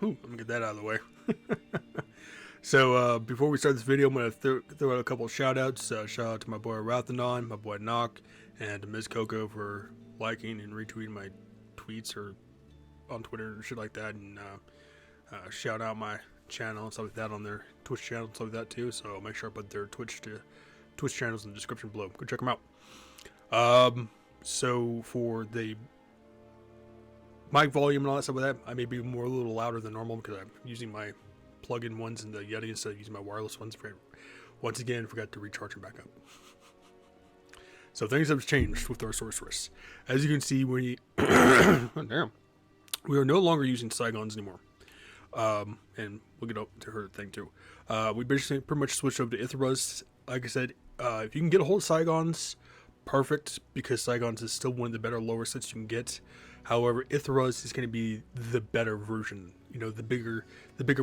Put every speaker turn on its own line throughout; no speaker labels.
Ooh, let me get that out of the way. So before we start this video, I'm going to throw out a couple of shout outs. Shout out to my boy Rathanon, my boy Nock, and to Ms. Coco for liking and retweeting my tweets or on Twitter and shit like that. And shout out my channel and stuff like that on their Twitch channel and stuff like that too. So make sure I put their Twitch channels in the description below. Go check them out. So for the mic volume and all that stuff like that, I may be a little louder than normal because I'm using my plug-in ones in the Yeti instead of using my wireless ones. Once again, forgot to recharge them back up. So things have changed with our sorceress. As you can see, we oh, damn, we are no longer using Saigons anymore. And we'll get up to her thing too. We basically pretty much switched over to Ithrus. Like I said, if you can get a hold of Saigons, perfect, because Saigons is still one of the better lower sets you can get. However, Ithrus is going to be the better version, you know, the bigger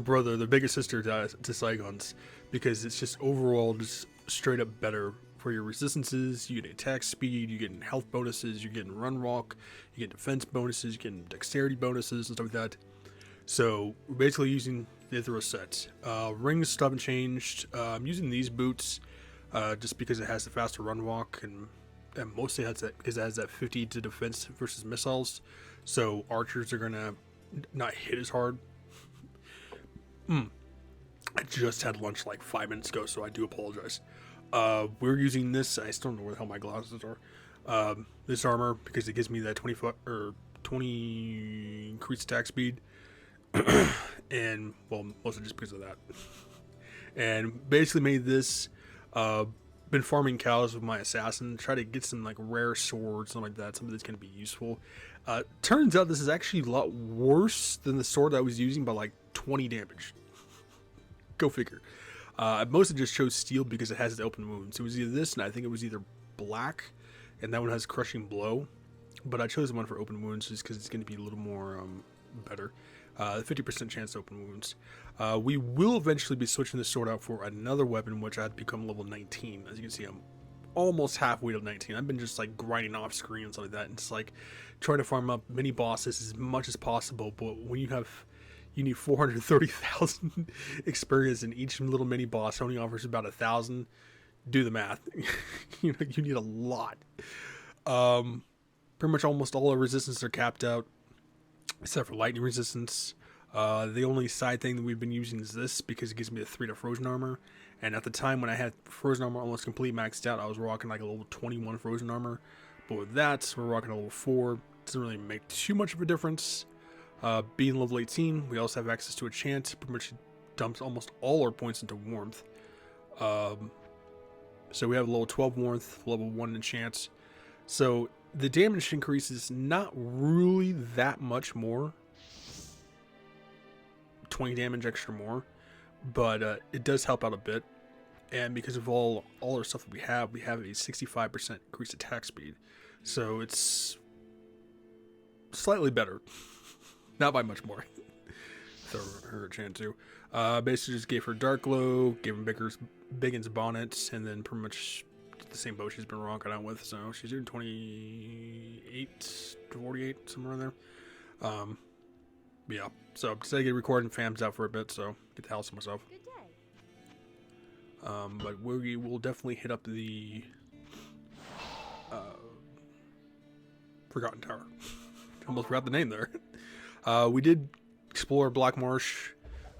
brother, the bigger sister to Saigons, because it's just overall just straight up better for your resistances. You get attack speed, you get health bonuses, you're getting run walk, you get defense bonuses, you're getting dexterity bonuses and stuff like that. So we're basically using the Ithrus set. Rings still haven't changed. I'm using these boots just because it has the faster run walk and mostly has that because it has that 50 to defense versus missiles, so archers are gonna not hit as hard. I just had lunch like 5 minutes ago, so I do apologize. We're using this. I still don't know where the hell my glasses are. This armor because it gives me that 20 increased attack speed, and well, mostly just because of that. And basically made this. Been farming cows with my assassin, try to get some like rare swords, something like that, something that's going to be useful. Turns out this is actually a lot worse than the sword I was using by like 20 damage. Go figure. I mostly just chose steel because it has the open wounds. It was either this, and I think it was either black, and that one has crushing blow. But I chose the one for open wounds just because it's going to be a little more better. 50% chance to open wounds. We will eventually be switching this sword out for another weapon, which I had to become level 19. As you can see, I'm almost halfway to 19. I've been just like grinding off screen and stuff like that, and it's like trying to farm up mini bosses as much as possible. But when you need 430,000 experience, and each little mini boss only offers about 1,000. Do the math. You need a lot. Pretty much almost all our resistance are capped out, except for lightning resistance. The only side thing that we've been using is this because it gives me the 3 to frozen armor. And at the time when I had frozen armor almost completely maxed out, I was rocking like a level 21 frozen armor. But with that, we're rocking a level 4. Doesn't really make too much of a difference. Being level 18, we also have access to a chant. Pretty much dumps almost all our points into warmth. So we have level 12 warmth, level 1 enchant. So the damage increase is not really that much more. 20 damage extra more, but it does help out a bit. And because of all our stuff that we have a 65% increased attack speed, so it's slightly better, not by much more. Throw her a chance too. Basically just gave her dark glow, gave him Biggin's bonnet, and then pretty much the same bow she's been rocking out with. So she's doing 28 to 48, somewhere in there. Yeah, so decided to get recording fams out for a bit, so get the house to myself.
Good day.
But we will definitely hit up the Forgotten Tower. Almost forgot the name there. We did explore Black Marsh,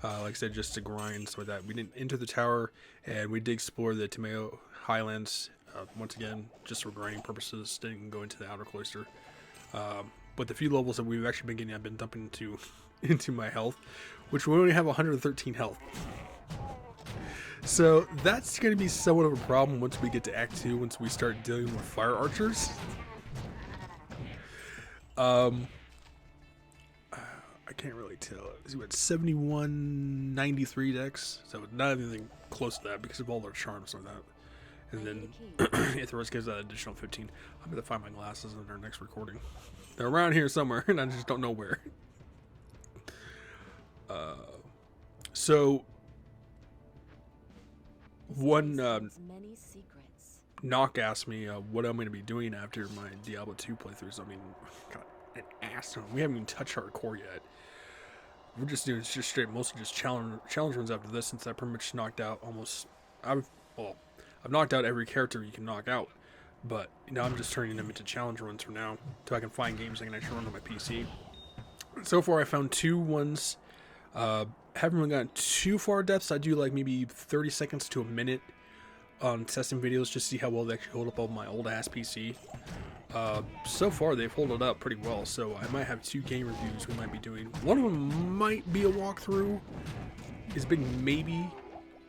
like I said, just to grind, so that we didn't enter the tower, and we did explore the Tomato Highlands once again, just for grinding purposes. Didn't go into the outer cloister. But the few levels that we've actually been getting, I've been dumping into my health, which we only have 113 health. So that's going to be somewhat of a problem once we get to Act 2, once we start dealing with fire archers. I can't really tell. Is he at 7193 dex? So not anything close to that because of all their charms like that. And then Ithrus gives that additional 15. I'm going to find my glasses in our next recording. They're around here somewhere, and I just don't know where. So, one Nock asked me what I'm going to be doing after my Diablo 2 playthroughs. I mean, God, an ass. We haven't even touched hardcore yet. we're just doing just straight, mostly just challenge runs after this, since I pretty much knocked out almost. I've knocked out every character you can knock out, but now I'm just turning them into challenge runs for now, so I can find games I can actually run on my PC. So far, I found 2 ones. Haven't really gotten too far depths. I do like maybe 30 seconds to a minute on testing videos just to see how well they actually hold up on my old ass PC. So far they've held up pretty well, so I might have 2 game reviews we might be doing. One of them might be a walkthrough. It's a big maybe.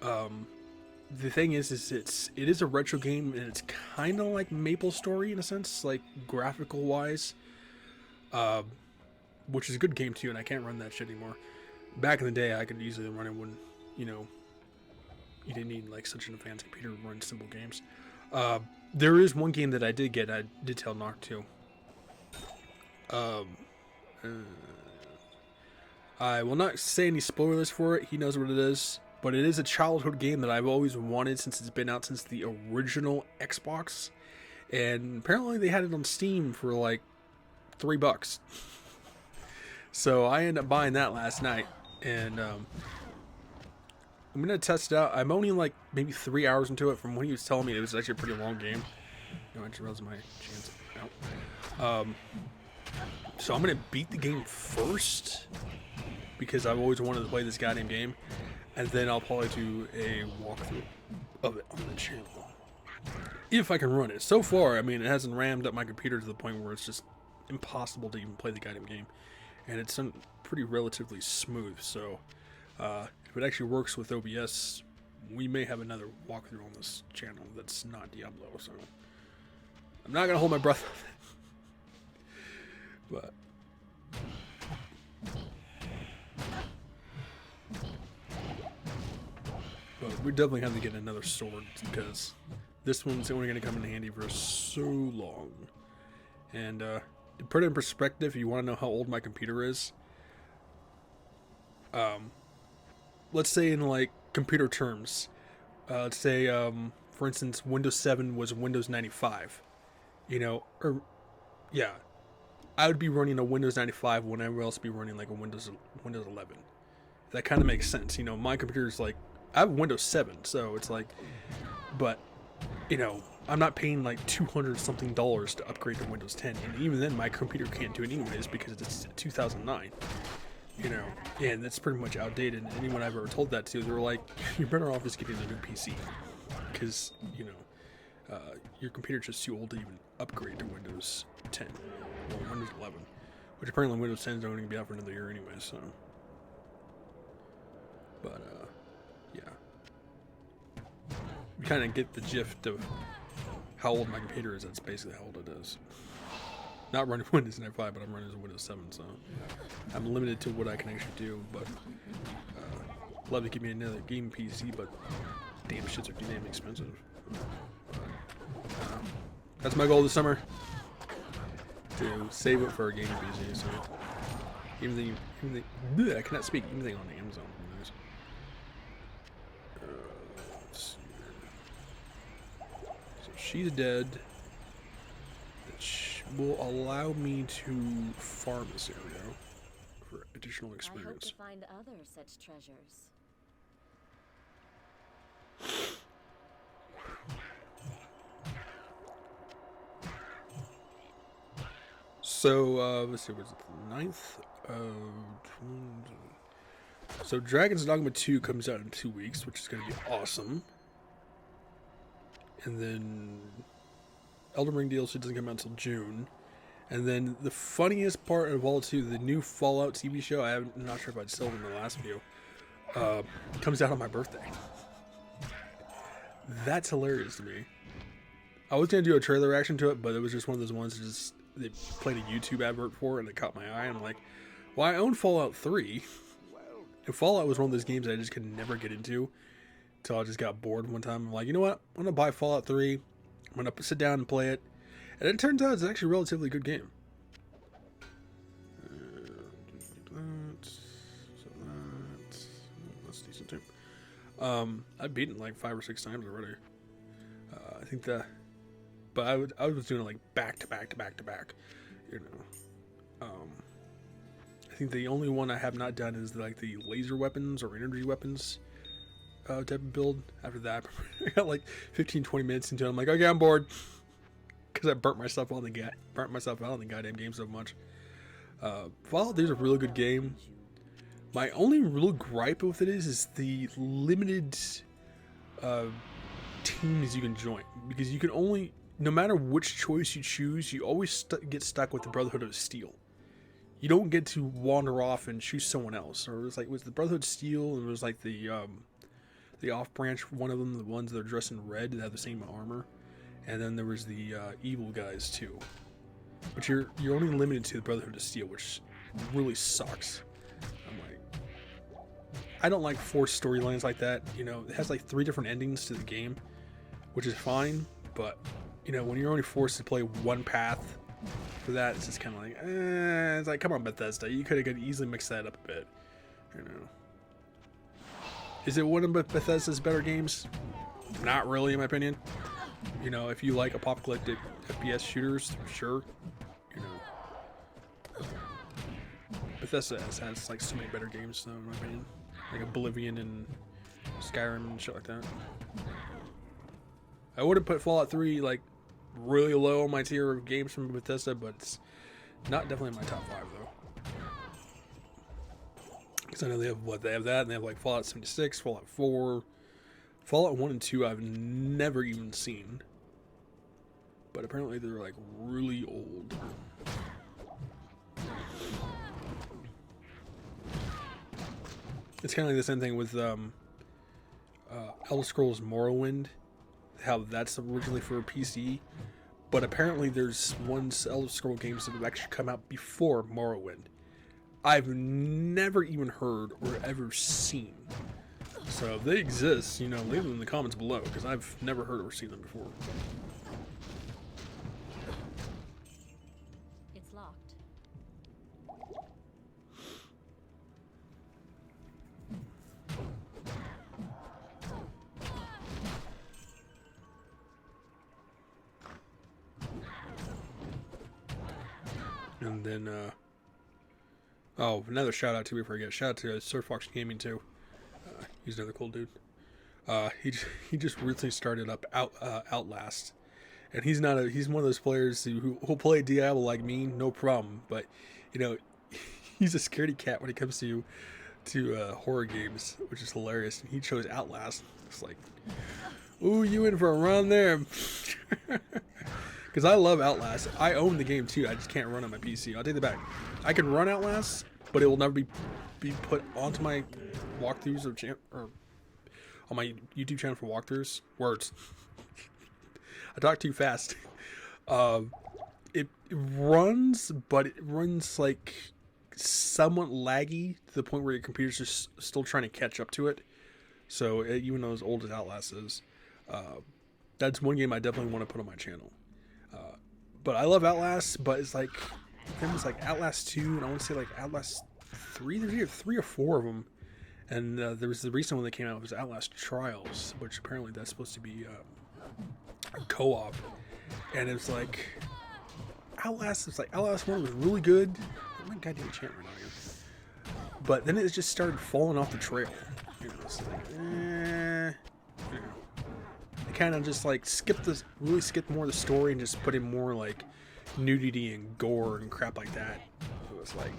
The thing is it is a retro game, and it's kind of like MapleStory in a sense, like graphical wise, which is a good game too, and I can't run that shit anymore. Back in the day, I could easily run it when, you know, you didn't need like such an advanced computer to run simple games. There is one game that I did get. I did tell Nock to. I will not say any spoilers for it. He knows what it is, but it is a childhood game that I've always wanted since it's been out since the original Xbox, and apparently they had it on Steam for like $3. So I ended up buying that last night, and I'm gonna test it out. I'm only like maybe 3 hours into it. From what he was telling me, it was actually a pretty long game. No, I just realized my chance out. So I'm gonna beat the game first because I've always wanted to play this goddamn game, and then I'll probably do a walkthrough of it on the channel if I can run it. So far, I mean, it hasn't rammed up my computer to the point where it's just impossible to even play the goddamn game, and it's done pretty relatively smooth. So if it actually works with OBS, we may have another walkthrough on this channel that's not Diablo. So I'm not gonna hold my breath with it, but we definitely have to get another sword because this one's only going to come in handy for so long. And to put it in perspective, if you want to know how old my computer is, let's say in like computer terms, let's say for instance Windows 7 was Windows 95, you know, or yeah, I would be running a Windows 95 when everyone else would be running like a Windows 11. That kind of makes sense. You know, my computer is like, I have Windows 7, so it's like, but, you know, I'm not paying like $200 something to upgrade to Windows 10, and even then my computer can't do it anyways because it's 2009, you know, and that's pretty much outdated. And anyone I've ever told that to, they're like, you're better off just getting a new PC, because, you know, your computer's just too old to even upgrade to Windows 10 or Windows 11, which apparently Windows 10 is only going to be out for another year anyway, so, but, yeah. You kind of get the gist of how old my computer is. That's basically how old it is. Not running Windows 95, but I'm running Windows 7, so I'm limited to what I can actually do. But love to give me another game PC, but damn shits are damn expensive. That's my goal this summer, to save it for a game PC. So even the I cannot speak. Anything on Amazon. She's dead. Which will allow me to farm this area for additional experience.
I hope to find other such treasures.
So, let's see, was it the 9th? So Dragon's Dogma 2 comes out in 2 weeks, which is going to be awesome. And then Elden Ring DLC doesn't come out until June. And then the funniest part of all too, the new Fallout TV show, I'm not sure if I'd said it in the last video, comes out on my birthday. That's hilarious to me. I was going to do a trailer reaction to it, but it was just one of those ones that just, they played a YouTube advert for it and it caught my eye. And I'm like, well, I own Fallout 3. And Fallout was one of those games that I just could never get into. Until I just got bored one time. I'm like, you know what? I'm going to buy Fallout 3. I'm going to sit down and play it. And it turns out it's actually a relatively good game. That's decent too. I've beaten it like 5 or 6 times already. I think that... But I was doing it like back to back to back to back. You know. I think the only one I have not done is like the laser weapons or energy weapons type of build. After that, I got like 15-20 minutes into it. I'm like, okay, I'm bored because I burnt myself out on the goddamn game so much. Fallout 3 is a really good game. My only real gripe with it is the limited teams you can join, because you can only, no matter which choice you choose, you always get stuck with the Brotherhood of Steel. You don't get to wander off and choose someone else. Or it was like, was the Brotherhood of Steel, and it was like the off branch, one of them, the ones that are dressed in red that have the same armor, and then there was the evil guys too. But you're only limited to the Brotherhood of Steel, which really sucks. I'm like, I don't like forced storylines like that. You know, it has like 3 different endings to the game, which is fine. But you know, when you're only forced to play one path for that, it's just kind of like, it's like, come on, Bethesda, you could easily mix that up a bit. You know, is it one of Bethesda's better games? Not really, in my opinion. You know, if you like apocalyptic FPS shooters, sure. You know, Bethesda has like so many better games, though, in my opinion. Like Oblivion and Skyrim and shit like that. I would have put Fallout 3 like really low on my tier of games from Bethesda, but it's not definitely in my top 5 though. Because I know they have that, and they have like Fallout 76, Fallout 4, Fallout 1 and 2 I've never even seen. But apparently they're like really old. It's kind of like the same thing with Elder Scrolls Morrowind, how that's originally for PC, but apparently there's Elder Scrolls games that have actually come out before Morrowind. I've never even heard or ever seen. So if they exist, you know, leave them in the comments below, because I've never heard or seen them before.
It's locked.
And then, oh, another shout out to, before I forget, shout out to Sir Fox Gaming too. He's another cool dude. He just recently started up Outlast, and he's one of those players who'll play Diablo like me, no problem. But you know, he's a scaredy cat when it comes to horror games, which is hilarious. And he chose Outlast. It's like, ooh, you in for a run there? Because I love Outlast. I own the game too. I just can't run on my PC. I'll take that back. I can run Outlast, but it will never be put onto my walkthroughs or on my YouTube channel for walkthroughs. Words. I talk too fast. It runs, but it runs like somewhat laggy to the point where your computer's just still trying to catch up to it. So even though as old as Outlast is, that's one game I definitely want to put on my channel. But I love Outlast, but it's like, there was like Outlast 2, and I want to say like Outlast 3. There's either 3 or 4 of them. And there was the recent one that came out, was Outlast Trials, which apparently that's supposed to be a co-op. And it's like, Outlast 1 was really good. Oh my goddamn chant right now here. But then it just started falling off the trail. You know, it's like, you know. They kind of just like skipped more of the story and just put in more like nudity and gore and crap like that. So it was like,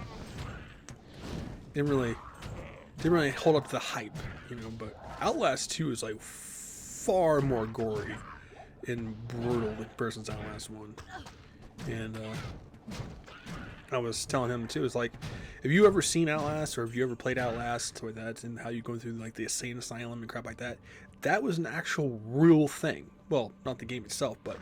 didn't really hold up to the hype, you know. But Outlast 2 is like far more gory and brutal in comparison to Outlast 1. And I was telling him too, it's like, have you ever seen Outlast, or have you ever played Outlast, or that, and how you go through like the insane asylum and crap like that? That was an actual real thing. Well, not the game itself, but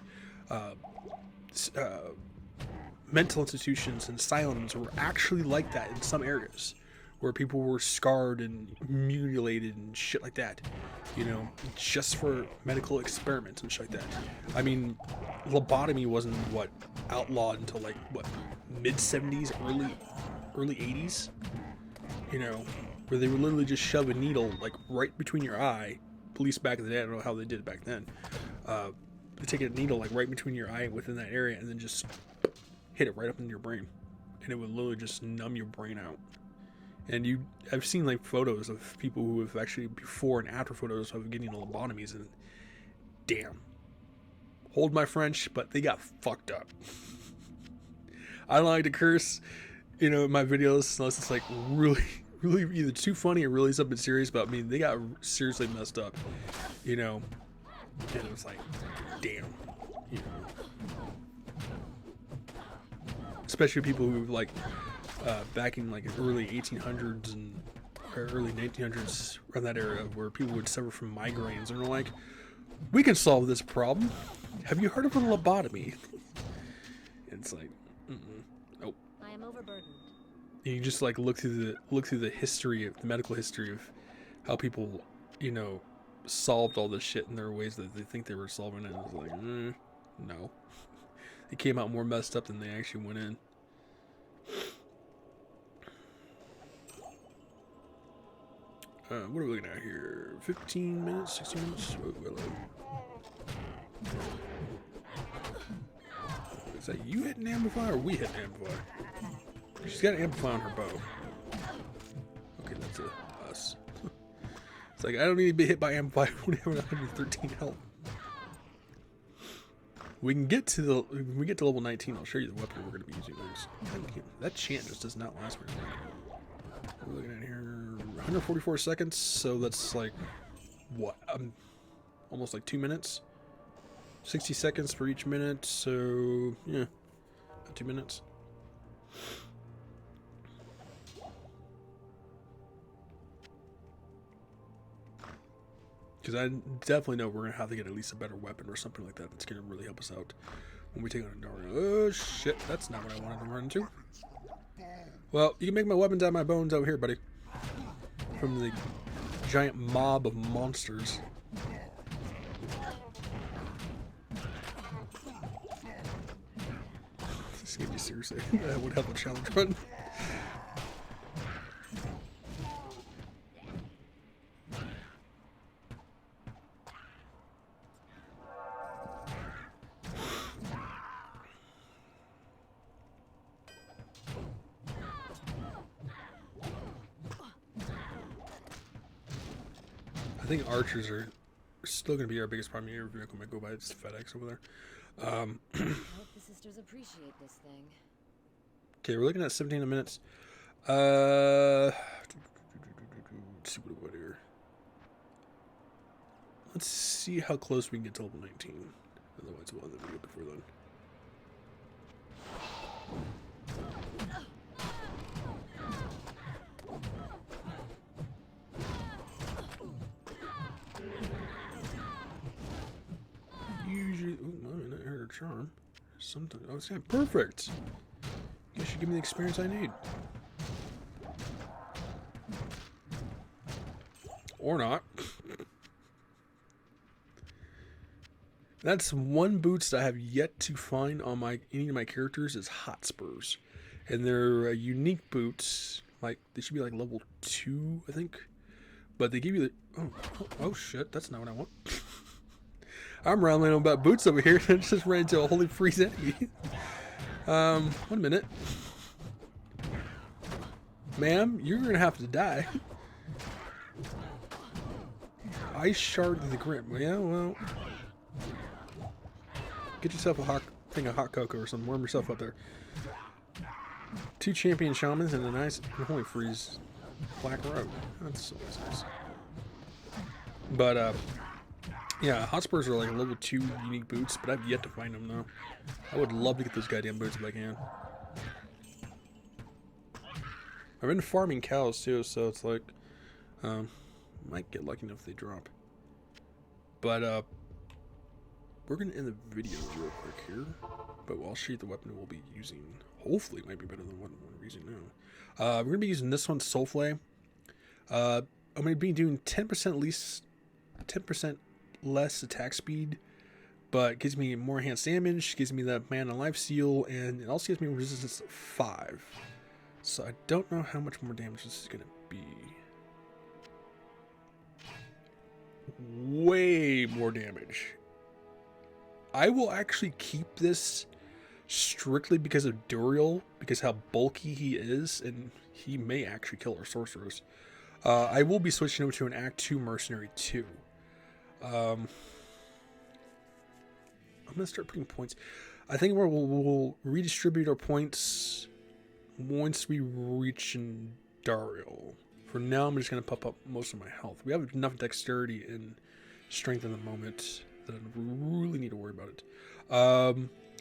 mental institutions and asylums were actually like that in some areas, where people were scarred and mutilated and shit like that, you know, just for medical experiments and shit like that. I mean, lobotomy wasn't outlawed until like mid 70s, early 80s, you know, where they would literally just shove a needle like right between your eye. Police back in the day, I don't know how they did it back then. They take a needle like right between your eye within that area, and then just hit it right up into your brain. and it would literally just numb your brain out. And I've seen like photos of people who have actually before and after photos of getting lobotomies, and damn, hold my French, but they got fucked up. I don't like to curse, in my videos unless it's like really, really either too funny or really something serious. But I mean, they got seriously messed up, and it was like, damn, especially people who like back in like early 1800s and or early 1900s, around that era, where people would suffer from migraines, and they're like, we can solve this problem. Have you heard of a lobotomy? It's like, nope.
I am overburdened.
And you just like look through the history of the medical history of how people, solved all this shit in their ways that they think they were solving it. It's like, no. It came out more messed up than they actually went in. What are we looking at here? 15 minutes? 16 minutes? Oh, hello. Is that you hitting amplify or we hitting amplify? She's got an amplify on her bow. Okay, that's us. It's like, I don't need to be hit by amplify when we have 113 health. When we get to level 19, I'll show you the weapon we're going to be using. That chant just does not last very long. We're looking at here 144 seconds, so that's like what? Almost like 2 minutes. 60 seconds for each minute, so yeah, about 2 minutes. Because I definitely know we're gonna have to get at least a better weapon or something like that that's gonna really help us out when we take on a Dario. Oh shit, that's not what I wanted to run into. Well, you can make my weapons out of my bones over here, buddy. From the giant mob of monsters. This is gonna be seriously. That would help a challenge run. I think archers are still going to be our biggest primary vehicle. Might go by its FedEx over there.
I hope the sisters appreciate this thing.
Okay, we're looking at 17 minutes. Let's see what we got here. Let's see how close we can get to level 19. Otherwise, we'll end the video before then. Usually, I heard a charm. Something. Oh, it's yeah, perfect. You should give me the experience I need. Or not. That's one boots that I have yet to find on any of my characters is Hotspurs. And they're unique boots. Like, they should be like level 2, I think. But they give you the... Oh shit, that's not what I want. I'm rambling on about boots over here, and I just ran into a holy freeze enemy. 1 minute. Ma'am, you're gonna have to die. Ice shard of the grim. Yeah, well. Get yourself a hot thing of hot cocoa or something. Warm yourself up there. 2 champion shamans and a nice holy freeze black robe. That's always nice. But, yeah, Hotspurs are like level 2 unique boots, but I've yet to find them, though. I would love to get those goddamn boots if I can. I've been farming cows, too, so it's like, might get lucky enough if they drop. But, we're going to end the video real quick here. But I'll show you the weapon we'll be using. Hopefully it might be better than what we're using now. We're going to be using this one, Soulflay. I'm going to be doing 10% less attack speed, but gives me more enhanced damage, gives me that mana life steal, and it also gives me resistance 5. So I don't know how much more damage this is going to be. Way more damage. I will actually keep this strictly because of Duriel, because how bulky he is, and he may actually kill our sorcerers. I will be switching over to an Act 2 Mercenary 2. I'm going to start putting points. I think we'll redistribute our points once we reach Dariel. For now, I'm just going to pop up most of my health. We have enough dexterity and strength in the moment that I really need to worry about it.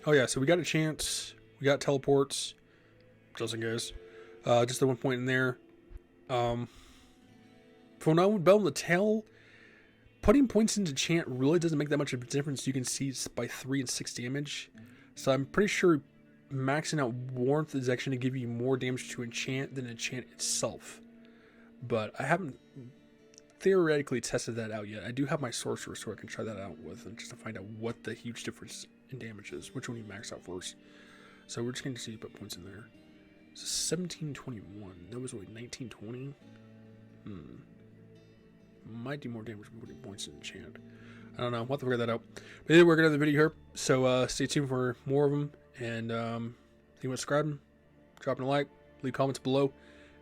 Oh yeah, so we got a chance. We got teleports. Just in case. Just the one point in there. For now, with Bell in the Tail, putting points into chant really doesn't make that much of a difference. You can see it's by 3 and 6 damage. So I'm pretty sure maxing out Warmth is actually going to give you more damage to enchant than enchant itself. But I haven't theoretically tested that out yet. I do have my sorcerer, so I can try that out with, and just to find out what the huge difference in damage is, which one you max out first. So we're just going to see put points in there. So 1721. That was what, 1920? Might do more damage with putting points in enchant. I don't know. We'll have to figure that out. But anyway, we're going to have the video here. So stay tuned for more of them. And think about subscribing, dropping a like, leave comments below,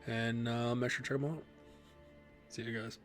and make sure to check them out. See you guys.